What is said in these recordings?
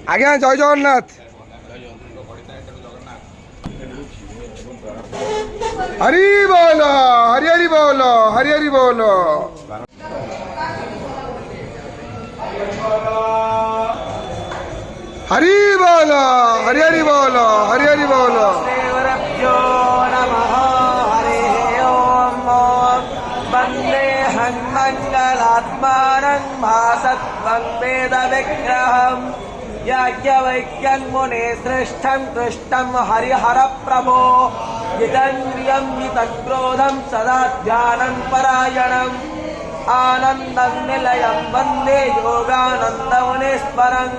आज्ञा जय जगन्नाथ। हरि बोलो हरि हरि बोलो हरि हरि बोलो। हरि बोलो हरि हरि बोलो हरि हरि बोलो। वंदे हन्मंगलात्मानं भासत्वं वेद विग्रहम् याज्ञवल्क्यं मुने श्रेष्ठं कृष्णं हरिहर प्रभो जितेन्द्रियं जितक्रोधं सदा ध्यानं परायणम् आनन्दं निलयं वन्दे योगानन्दमुनीश्वरम्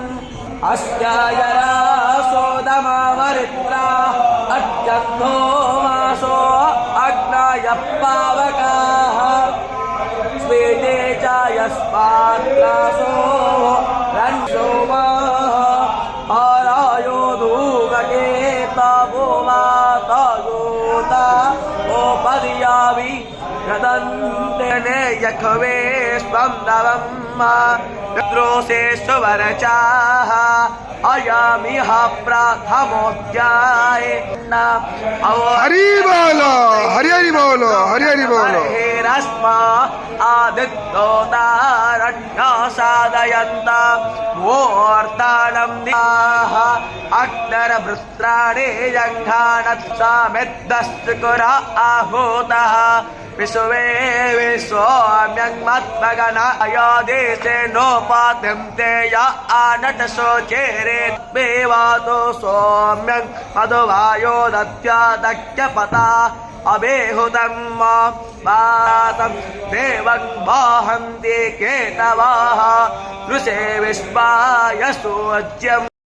अस्यायरासोदमामरित्रा अत्यन्तो मासो अग्नाय पावकाः स्वेते च यस्मात्रासो रन्सोमाः आरायो धूगटे तवो मातयोता ओपदियावि गदन्ते यखवे स्वं नवम् रुद्रोषेषु वरचाः अयामिह प्रथमोऽध्याये हरि बोलो हरि हरि बोलो हरि हरि बोलो। हेरस्मा आदित्योतारण्य साधयन्ता मूर्तानं दिः अग्नरभृत्राणि जङ्घानत्सामिद्दस्त्रिकुर आहूतः विश्वे विश्वाम्यं मद्भगनाय देशे नोपाद्यन्ते य आनटशोचेरे बेवातो सौम्यं मधुवायो दत्यादक्यपता अबेहुतं मातं देवं वाहन्ति केतवाः ऋषे विश्वाय सूज्यम्।